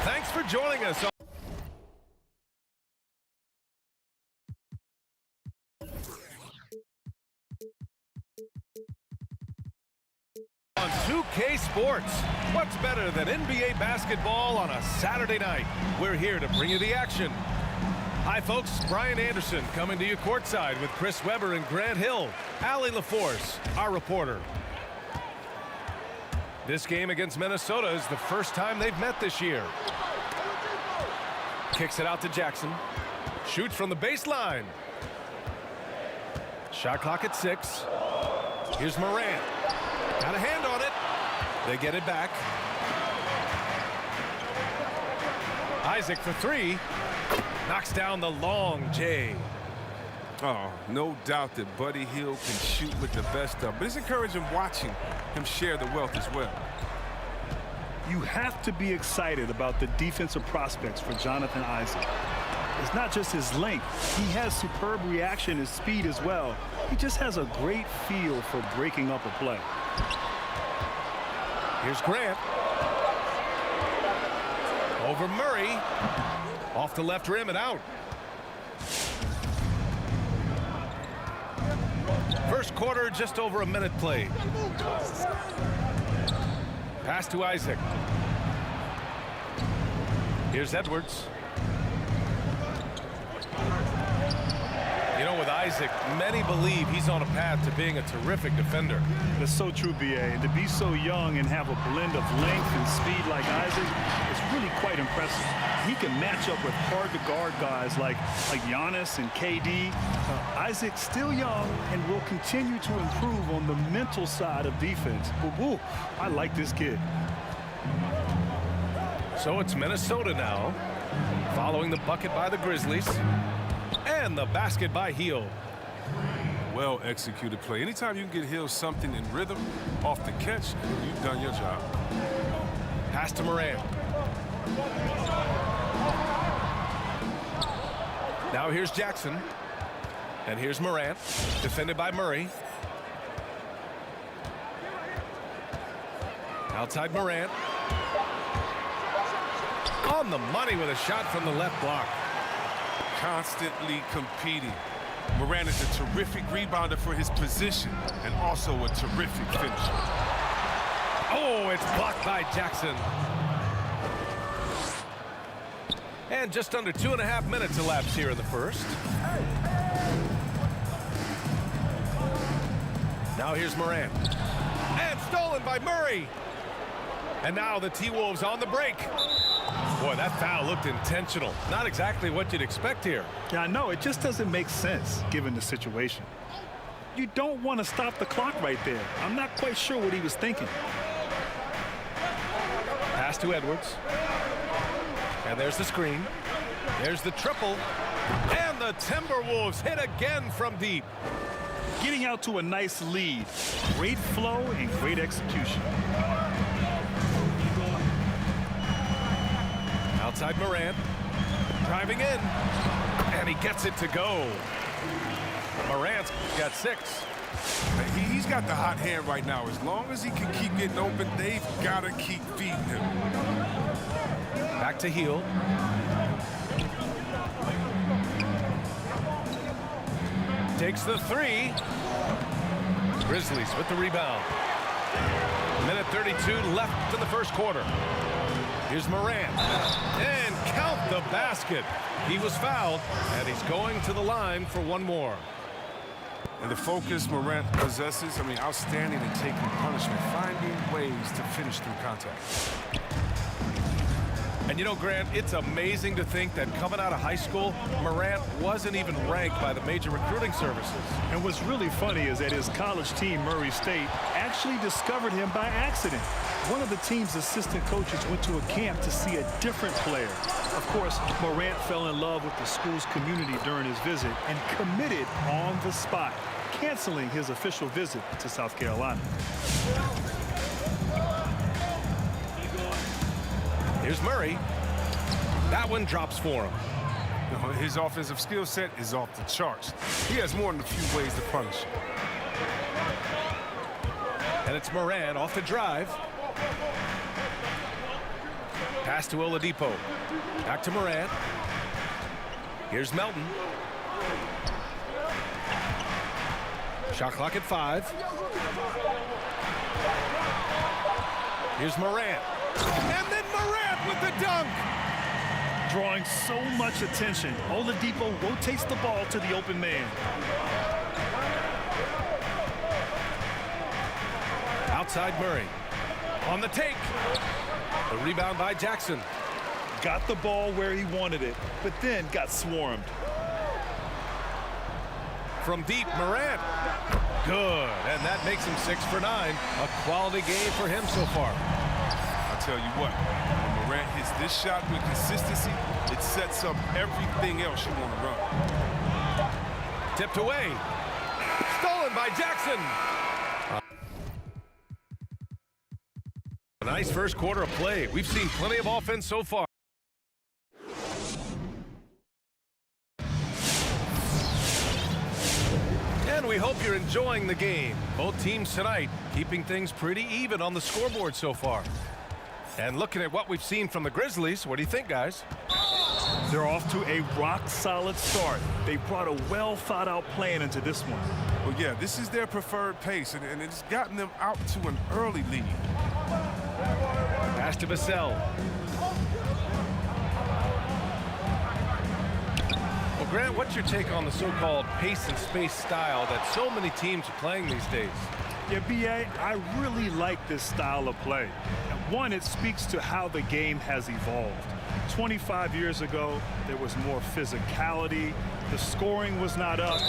Thanks for joining us on 2K Sports. What's better than NBA basketball on a Saturday night? We're here to bring you the action. Hi, folks. Brian Anderson coming to you courtside with Chris Webber and Grant Hill. Allie LaForce, our reporter. This game against Minnesota is the first time they've met this year. Kicks it out to Jackson. Shoots from the baseline. Shot clock at 6. Here's Morant. Got a hand on it. They get it back. Isaac for 3. Knocks down the long J. Oh, no doubt that Buddy Hield can shoot with the best of them. But it's encouraging watching him share the wealth as well. You have to be excited about the defensive prospects for Jonathan Isaac. It's not just his length. He has superb reaction and speed as well. He just has a great feel for breaking up a play. Here's Grant. Over Murray. Off the left rim and out. First quarter, just over a minute played. Pass to Isaac. Here's Edwards. You know, with Isaac, many believe he's on a path to being a terrific defender. That's so true, B.A. And to be so young and have a blend of length and speed like Isaac is really quite impressive. He can match up with hard-to-guard guys like Giannis and KD. Isaac's still young and will continue to improve on the mental side of defense. But, woo, I like this kid. So it's Minnesota now, following the bucket by the Grizzlies. And the basket by Hield. Well executed play. Anytime you can get Hield something in rhythm off the catch, you've done your job. Pass to Morant. Now here's Jackson. And here's Morant, defended by Murray. Outside Morant. On the money with a shot from the left block. Constantly competing. Morant is a terrific rebounder for his position and also a terrific finisher. Oh, it's blocked by Jackson. And just under 2.5 minutes elapsed here in the first. Now here's Morant. And stolen by Murray. And now the T-Wolves on the break. Boy, that foul looked intentional. Not exactly what you'd expect here. Yeah, I know. It just doesn't make sense given the situation. You don't want to stop the clock right there. I'm not quite sure what he was thinking. Pass to Edwards. And there's the screen. There's the triple. And the Timberwolves hit again from deep. Getting out to a nice lead. Great flow and great execution. Outside Morant. Driving in. And he gets it to go. Morant's got 6. He's got the hot hand right now. As long as he can keep getting open, they've got to keep feeding him. Back to Hield. Takes the 3. Grizzlies with the rebound. Minute 32 left in the first quarter. Here's Morant. And count the basket. He was fouled, and he's going to the line for one more. And the focus Morant possesses, outstanding in taking punishment, finding ways to finish through contact. And you know, Grant, it's amazing to think that coming out of high school, Morant wasn't even ranked by the major recruiting services. And what's really funny is that his college team, Murray State, actually discovered him by accident. One of the team's assistant coaches went to a camp to see a different player. Of course, Morant fell in love with the school's community during his visit and committed on the spot, canceling his official visit to South Carolina. Here's Murray. That one drops for him. His offensive skill set is off the charts. He has more than a few ways to punish. And it's Morant off the drive. Pass to Oladipo. Back to Morant. Here's Melton. Shot clock at 5. Here's Morant. And then Morant with the dunk. Drawing so much attention, Oladipo rotates the ball to the open man. Outside Murray. On the take. The rebound by Jackson. Got the ball where he wanted it, but then got swarmed. From deep, Morant. Good. And that makes him 6 for 9. A quality game for him so far. I'll tell you what, when Morant hits this shot with consistency, it sets up everything else you want to run. Tipped away. Stolen by Jackson. A nice first quarter of play. We've seen plenty of offense so far. And we hope you're enjoying the game. Both teams tonight keeping things pretty even on the scoreboard so far. And looking at what we've seen from the Grizzlies, what do you think, guys? They're off to a rock-solid start. They brought a well-thought-out plan into this one. Well, yeah, this is their preferred pace, and it's gotten them out to an early lead. Pass to Vassell. Well, Grant, what's your take on the so-called pace and space style that so many teams are playing these days? Yeah, B.A., I really like this style of play. One, it speaks to how the game has evolved. 25 years ago, there was more physicality. The scoring was not up.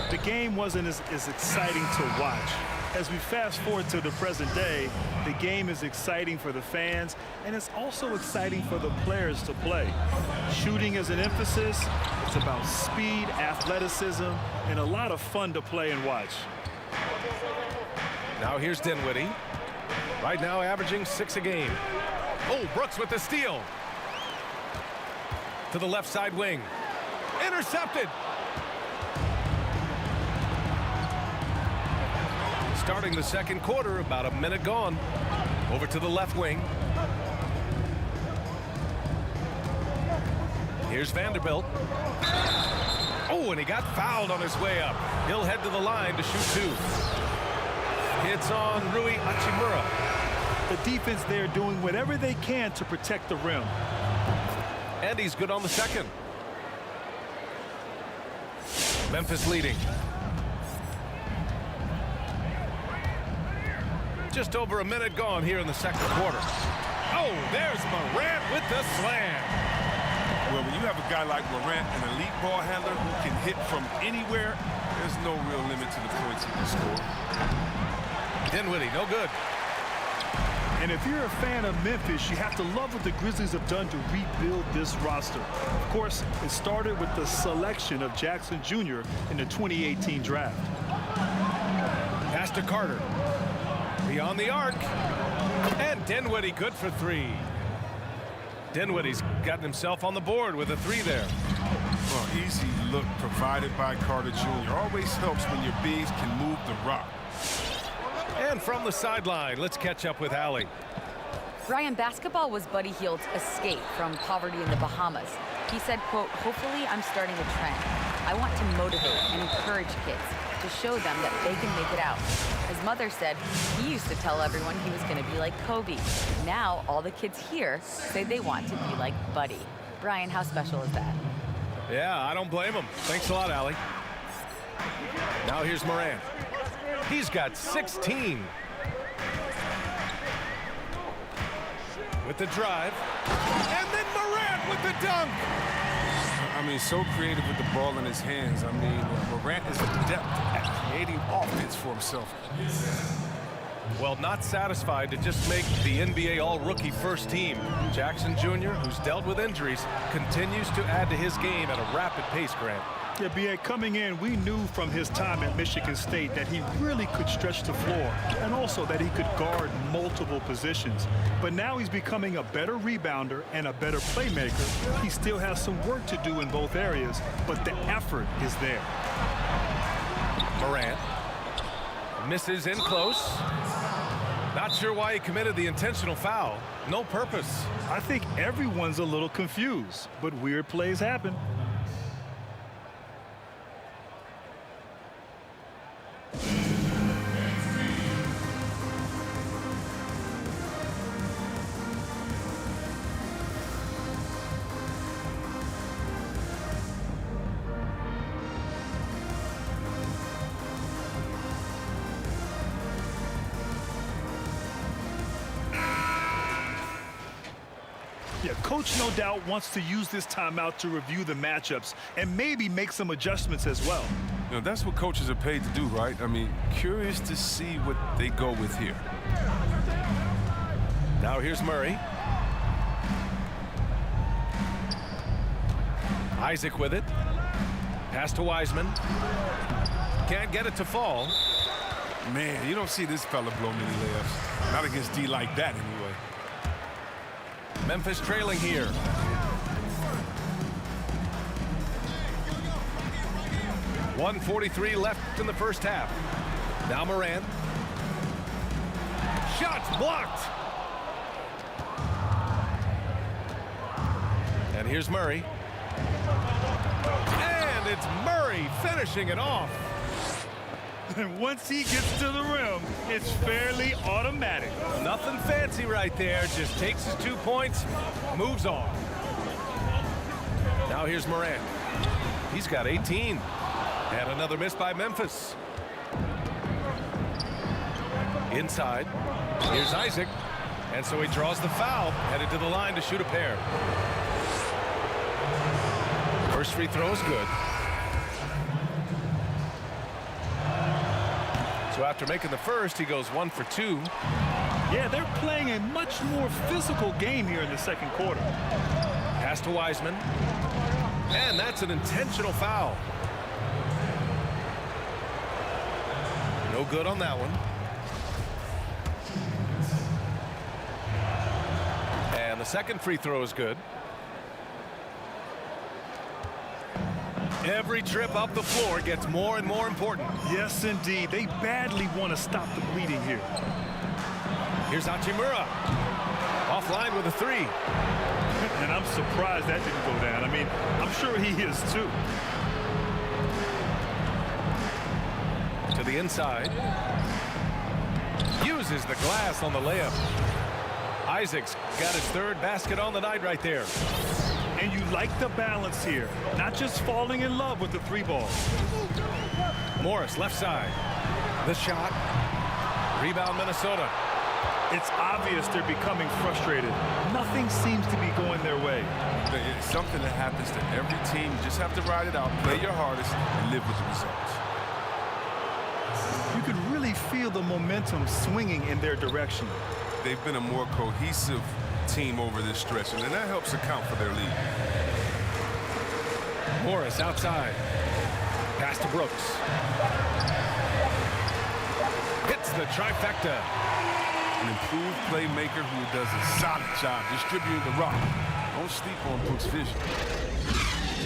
The game wasn't as exciting to watch. As we fast forward to the present day, the game is exciting for the fans, and it's also exciting for the players to play. Shooting is an emphasis. It's about speed, athleticism, and a lot of fun to play and watch. Now here's Dinwiddie. Right now averaging 6 a game. Oh, Brooks with the steal. To the left side wing. Intercepted. Starting the second quarter, about a minute gone. Over to the left wing. Here's Vanderbilt. Oh, and he got fouled on his way up. He'll head to the line to shoot 2. It's on Rui Hachimura. The defense there doing whatever they can to protect the rim. And he's good on the second. Memphis leading. Just over a minute gone here in the second quarter. Oh, there's Morant with the slam. Well, when you have a guy like Morant, an elite ball handler who can hit from anywhere, there's no real limit to the points he can score. Dinwiddie, no good. And if you're a fan of Memphis, you have to love what the Grizzlies have done to rebuild this roster. Of course, it started with the selection of Jackson Jr. in the 2018 draft. Pass to Carter. Beyond the arc. And Dinwiddie good for three. Dinwiddie's gotten himself on the board with a three there. Well, easy look provided by Carter Jr. Always helps when your bigs can move the rock. And from the sideline, let's catch up with Allie. Brian, basketball was Buddy Hield's escape from poverty in the Bahamas. He said, quote, "Hopefully I'm starting a trend. I want to motivate and encourage kids to show them that they can make it out." His mother said he used to tell everyone he was going to be like Kobe. Now all the kids here say they want to be like Buddy. Brian, how special is that? Yeah, I don't blame him. Thanks a lot, Allie. Now here's Morant. He's got 16. With the drive. And then Morant with the dunk. I mean, so creative with the ball in his hands. I mean, Morant is adept at creating offense for himself. Well, not satisfied to just make the NBA All-Rookie first team. Jackson Jr., who's dealt with injuries, continues to add to his game at a rapid pace, Grant. Yeah, B.A., coming in, we knew from his time at Michigan State that he really could stretch the floor and also that he could guard multiple positions. But now he's becoming a better rebounder and a better playmaker. He still has some work to do in both areas, but the effort is there. Morant misses in close. Not sure why he committed the intentional foul. No purpose. I think everyone's a little confused, but weird plays happen. Yeah, coach no doubt wants to use this timeout to review the matchups and maybe make some adjustments as well. You know, that's what coaches are paid to do, right? I mean, curious to see what they go with here. Now here's Murray. Isaac with it. Pass to Wiseman. Can't get it to fall. Man, you don't see this fella blow many layups. Not against D like that, anyway. Memphis trailing here. .143 left in the first half. Now Morant. Shots blocked. And here's Murray. And it's Murray finishing it off. And once he gets to the rim, it's fairly automatic. Nothing fancy right there. Just takes his 2 points, moves on. Now here's Morant. He's got 18. And another miss by Memphis. Inside. Here's Isaac. And so he draws the foul, headed to the line to shoot a pair. First free throw is good. So after making the first, he goes 1 for 2. Yeah, they're playing a much more physical game here in the second quarter. Pass to Wiseman. And that's an intentional foul. No good on that one. And the second free throw is good. Every trip up the floor gets more and more important. Yes, indeed. They badly want to stop the bleeding here. Here's Hachimura. Offline with a three. And I'm surprised that didn't go down. I mean, I'm sure he is too. To the inside. Uses the glass on the layup. Isaac's got his third basket on the night right there. And you like the balance here. Not just falling in love with the three ball. Morris, left side. The shot. Rebound, Minnesota. It's obvious they're becoming frustrated. Nothing seems to be going their way. It's something that happens to every team. You just have to ride it out, play your hardest, and live with the results. You could really feel the momentum swinging in their direction. They've been a more cohesive team over this stretch, and that helps account for their lead. Morris outside. Pass to Brooks. Hits the trifecta. An improved playmaker who does a solid job distributing the rock. Don't sleep on Brooks' vision.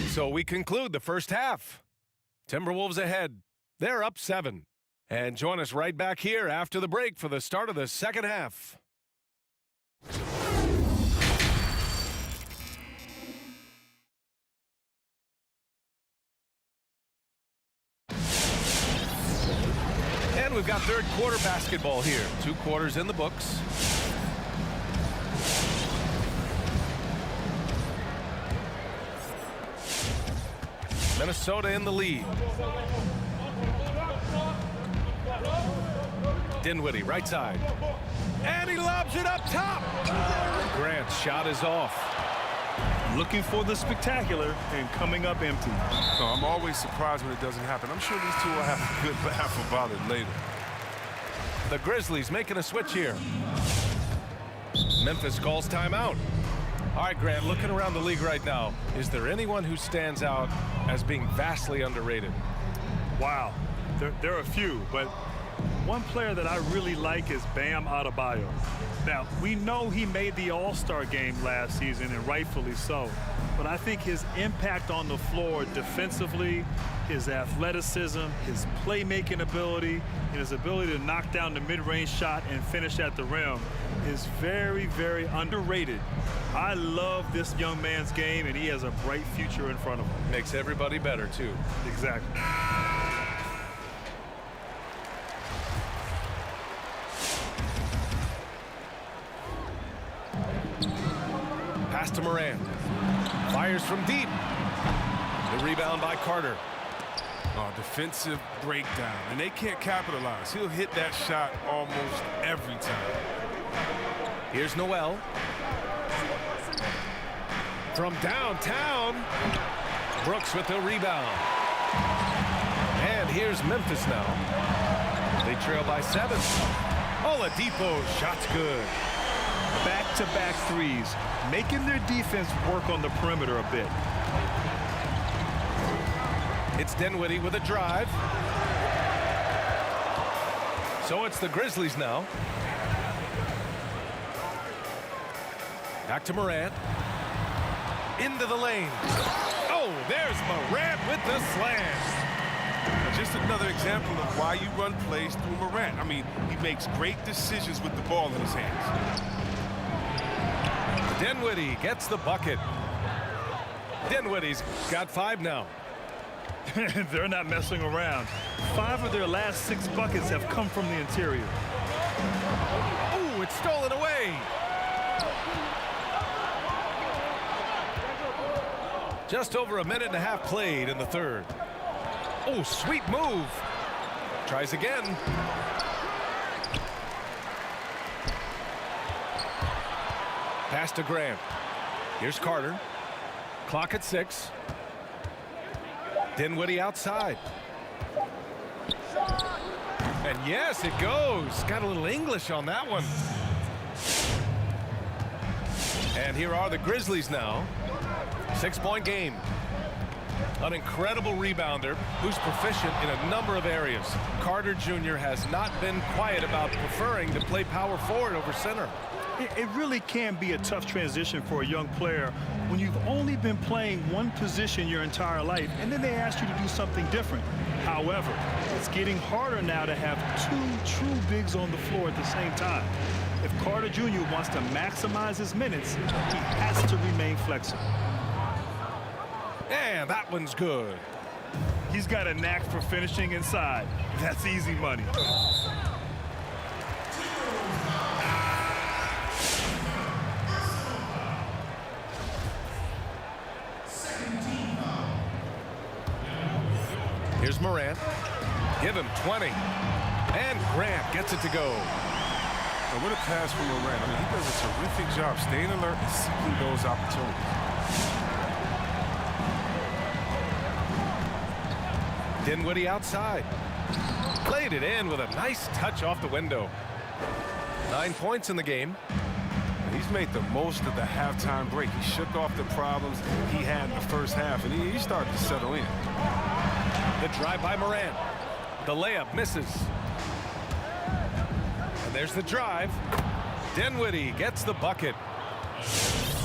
So we conclude the first half. Timberwolves ahead. They're up 7. And join us right back here after the break for the start of the second half. And we've got third quarter basketball here. 2 quarters in the books. Minnesota in the lead. Dinwiddie, right side. And he lobs it up top. Grant's shot is off. Looking for the spectacular and coming up empty. No, I'm always surprised when it doesn't happen. I'm sure these two will have a good laugh about it later. The Grizzlies making a switch here. Memphis calls timeout. All right, Grant, looking around the league right now, is there anyone who stands out as being vastly underrated? Wow, there are a few, but one player that I really like is Bam Adebayo. Now, we know he made the All-Star game last season, and rightfully so, but I think his impact on the floor defensively, his athleticism, his playmaking ability, and his ability to knock down the mid-range shot and finish at the rim is very, very underrated. I love this young man's game, and he has a bright future in front of him. Makes everybody better, too. Exactly. Pass to Morant. Fires from deep. The rebound by Carter. Oh, defensive breakdown, and they can't capitalize. He'll hit that shot almost every time. Here's Noel. From downtown, Brooks with the rebound. And here's Memphis now. They trail by 7. Oladipo, shot's good. Back-to-back threes, making their defense work on the perimeter a bit. It's Dinwiddie with a drive. So it's the Grizzlies now. Back to Morant. Into the lane. Oh, there's Morant with the slam. Just another example of why you run plays through Morant. I mean, he makes great decisions with the ball in his hands. Dinwiddie gets the bucket. Dinwiddie's got 5 now. They're not messing around. 5 of their last 6 buckets have come from the interior. Ooh, it's stolen away. Just over a minute and a half played in the third. Oh, sweet move. Tries again. Pass to Grant. Here's Carter. Clock at 6. Dinwiddie outside. And yes, it goes. Got a little English on that one. And here are the Grizzlies now. 6-point game. An incredible rebounder who's proficient in a number of areas. Carter Jr. has not been quiet about preferring to play power forward over center. It really can be a tough transition for a young player when you've only been playing one position your entire life, and then they ask you to do something different. However, it's getting harder now to have 2 true bigs on the floor at the same time. If Carter Jr. wants to maximize his minutes, he has to remain flexible. And that one's good. He's got a knack for finishing inside. That's easy money. Here's Morant. Give him 20. And Grant gets it to go. And what a pass from Morant. I mean, he does a terrific job staying alert and seeking those opportunities. Dinwiddie outside. Played it in with a nice touch off the window. 9 points in the game. He's made the most of the halftime break. He shook off the problems he had in the first half, and he started to settle in. The drive by Morant. The layup misses. And there's the drive. Dinwiddie gets the bucket.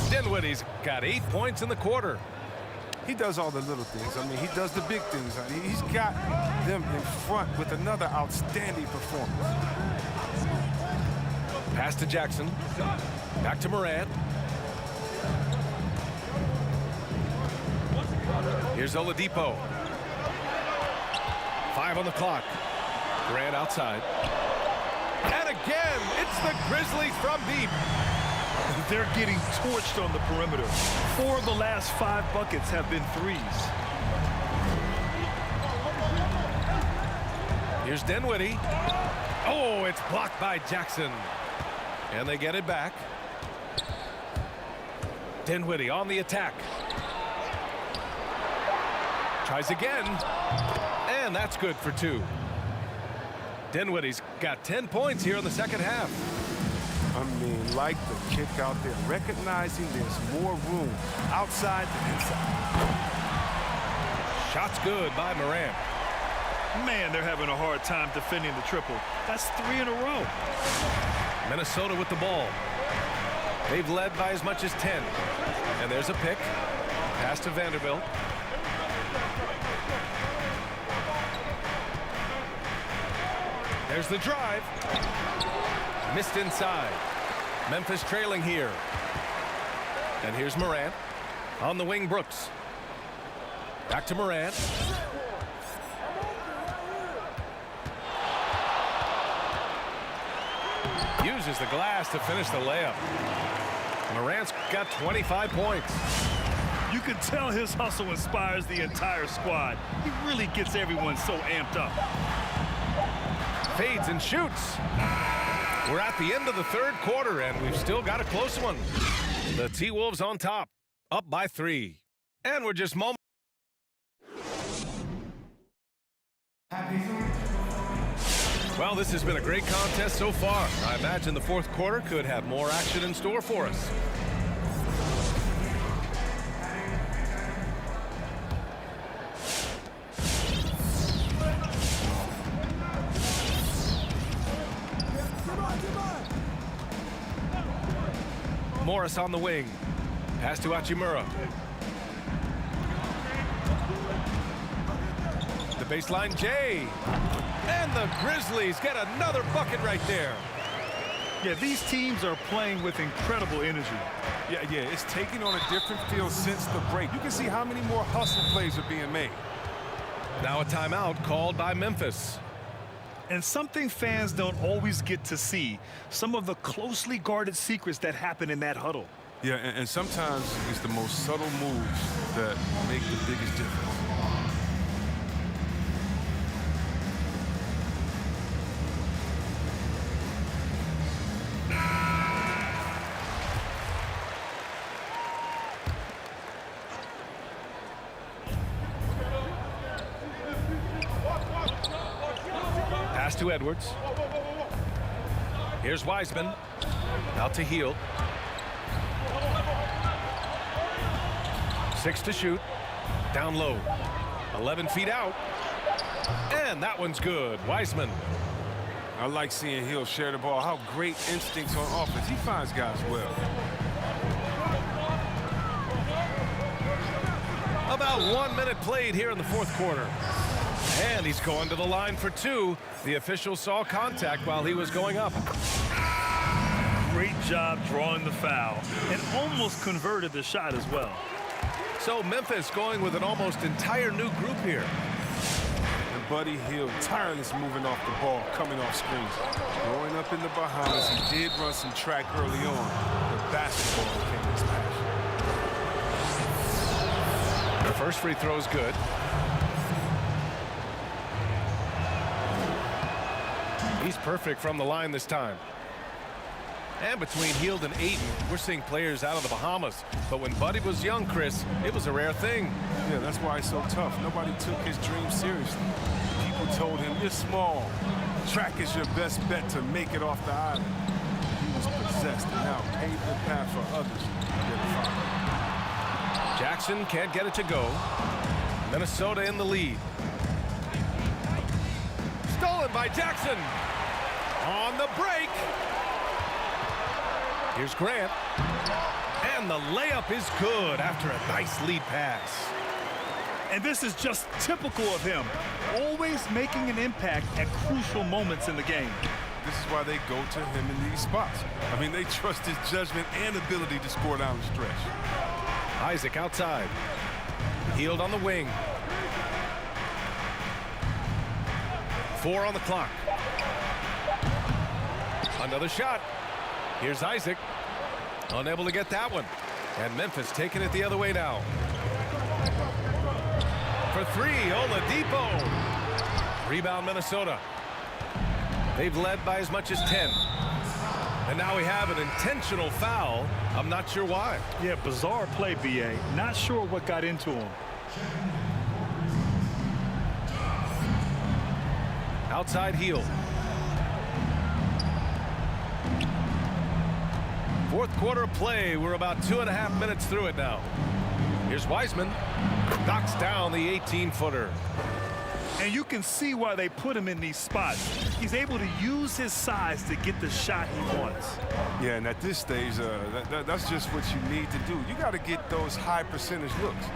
Dinwiddie's got 8 points in the quarter. He does all the little things. I mean, he does the big things. He's got them in front with another outstanding performance. Pass to Jackson. Back to Morant. Here's Oladipo. 5 on the clock. Grant outside. And again, it's the Grizzlies from deep. They're getting torched on the perimeter. 4 of the last 5 buckets have been threes. Here's Dinwiddie. Oh, it's blocked by Jackson. And they get it back. Dinwiddie on the attack. Tries again. And that's good for 2. Dinwiddie's got 10 points here in the second half. I mean, like the kick out there, recognizing there's more room outside than inside. Shot's good by Morant. Man, they're having a hard time defending the triple. That's 3 in a row. Minnesota with the ball. They've led by as much as 10. And there's a pick. Pass to Vanderbilt. There's the drive. Missed inside. Memphis trailing here. And here's Morant. On the wing, Brooks. Back to Morant. Uses the glass to finish the layup. Morant's got 25 points. You can tell his hustle inspires the entire squad. He really gets everyone so amped up. Fades and shoots. We're at the end of the third quarter, and we've still got a close one. The T-Wolves on top, up by 3. And we're just moments. Well, this has been a great contest so far. I imagine the fourth quarter could have more action in store for us. Morris on the wing. Pass to Hachimura. The baseline, Jay. And the Grizzlies get another bucket right there. Yeah, these teams are playing with incredible energy. Yeah, it's taking on a different feel since the break. You can see how many more hustle plays are being made. Now a timeout called by Memphis. And something fans don't always get to see, some of the closely guarded secrets that happen in that huddle. Yeah, and sometimes it's the most subtle moves that make the biggest difference. Pass to Edwards. Here's Wiseman. Out to Hield. 6 to shoot. Down low. 11 feet out. And that one's good. Wiseman. I like seeing Hill share the ball. How great instincts on offense. He finds guys well. About 1 minute played here in the fourth quarter. And he's going to the line for 2. The official saw contact while he was going up. Great job drawing the foul and almost converted the shot as well. So Memphis going with an almost entire new group here. And Buddy Hield, tireless moving off the ball, coming off screens. Growing up in the Bahamas, he did run some track early on, but basketball became his passion. The first free throw is good. He's perfect from the line this time. And between Hield and Ayton, we're seeing players out of the Bahamas. But when Buddy was young, Chris, it was a rare thing. Yeah, that's why he's so tough. Nobody took his dream seriously. People told him, you're small. Track is your best bet to make it off the island. He was possessed and now paved the path for others to get a follow. Jackson can't get it to go. Minnesota in the lead. Stolen by Jackson. On the break. Here's Grant. And the layup is good after a nice lead pass. And this is just typical of him, always making an impact at crucial moments in the game. This is why they go to him in these spots. I mean, they trust his judgment and ability to score down the stretch. Isaac outside. Hield on the wing. 4 on the clock. Another shot. Here's Isaac. Unable to get that one. And Memphis taking it the other way now. For 3, Oladipo. Rebound, Minnesota. They've led by as much as 10. And now we have an intentional foul. I'm not sure why. Yeah, bizarre play, B.A. Not sure what got into him. Outside Hield. Fourth quarter of play. We're about 2.5 minutes through it now. Here's Wiseman. Knocks down the 18-footer. And you can see why they put him in these spots. He's able to use his size to get the shot he wants. Yeah, and at this stage, that's just what you need to do. You got to get those high percentage looks.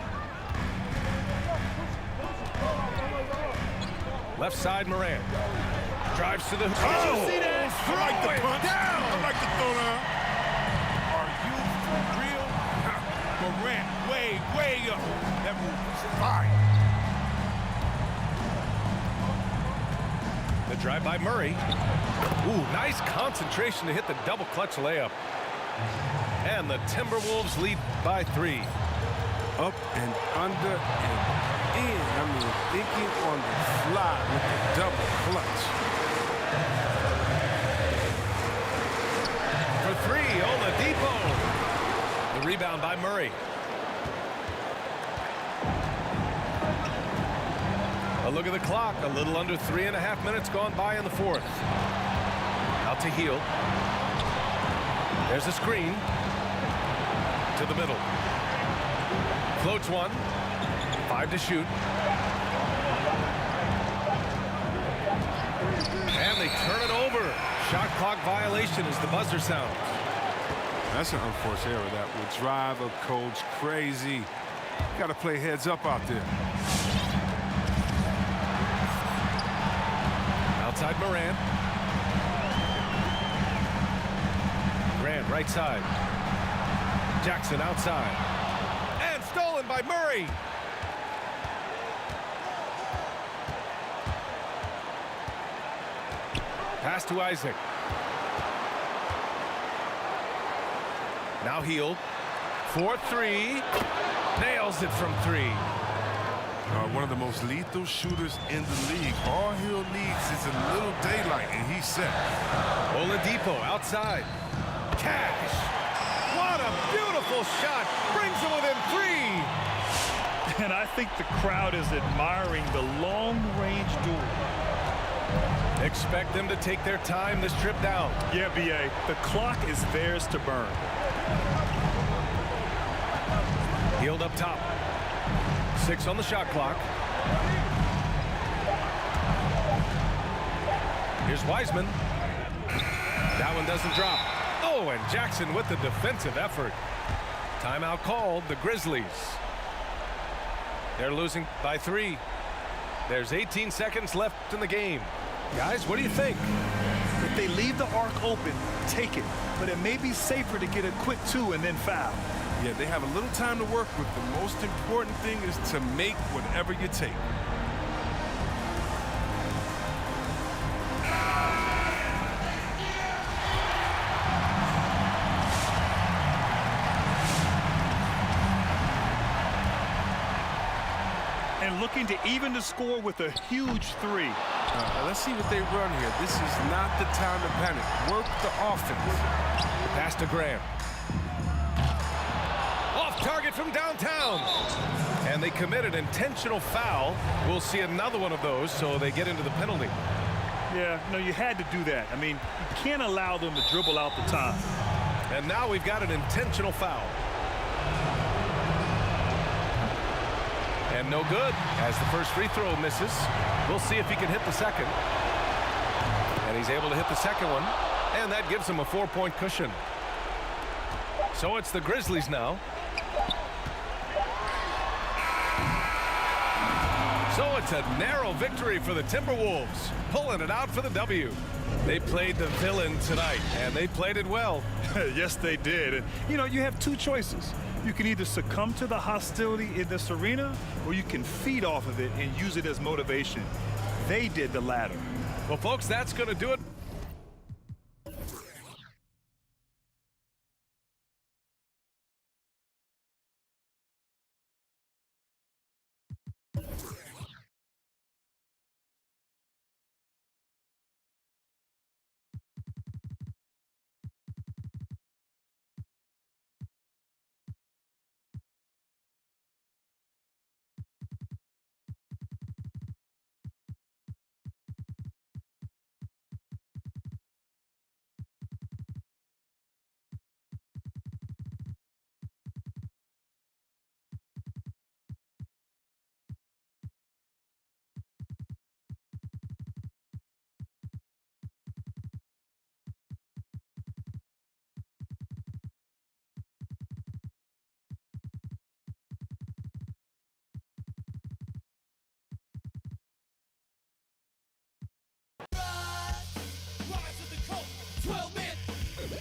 Left side, Morant. Drives to the... Oh! Did you see that? I like the Throw it punch. down. I like the throw down. Are you for real? Morant, way up. That move was fire. The drive by Murray. Ooh, nice concentration to hit the double clutch layup. And the Timberwolves lead by 3. Up and under and in. I mean, thinking on the fly with the double clutch. For 3, Oladipo. The rebound by Murray. A look at the clock. A little under 3.5 minutes gone by in the fourth. Out to Hield. There's a screen. To the middle. Floats one. 5 to shoot. And they turn it over. Shot clock violation as the buzzer sounds. That's an unforced error that would drive a coach crazy. Got to play heads up out there. Outside Morant. Grant right side. Jackson outside. And stolen by Murray. Pass to Isaac. Now Hield. 4-3. Nails it from 3. One of the most lethal shooters in the league. All Hill needs is a little daylight, and he's set. Oladipo outside. Cash. What a beautiful shot. Brings him within 3. And I think the crowd is admiring the long-range duel. Expect them to take their time this trip down. Yeah, B.A., the clock is theirs to burn. Hield up top. 6 on the shot clock. Here's Wiseman. That one doesn't drop. Oh, and Jackson with the defensive effort. Timeout called, the Grizzlies. They're losing by 3. There's 18 seconds left in the game. Guys, what do you think? If they leave the arc open, take it. But it may be safer to get a quick 2 and then foul. Yeah, they have a little time to work with. The most important thing is to make whatever you take. And looking to even the score with a huge 3. Let's see what they run here. This is not the time to panic. Work the offense. Pass to Graham. Off target from downtown. And they commit an intentional foul. We'll see another one of those, so they get into the penalty. Yeah, no, you had to do that. I mean, you can't allow them to dribble out the time. And now we've got an intentional foul. And no good, as the first free throw misses. We'll see if he can hit the second. And he's able to hit the second one. And that gives him a 4-point cushion. So it's the Grizzlies now. So it's a narrow victory for the Timberwolves, pulling it out for the W. They played the villain tonight, and they played it well. Yes, they did. And, you know, you have two choices. You can either succumb to the hostility in this arena, or you can feed off of it and use it as motivation. They did the latter. Well, folks, that's going to do it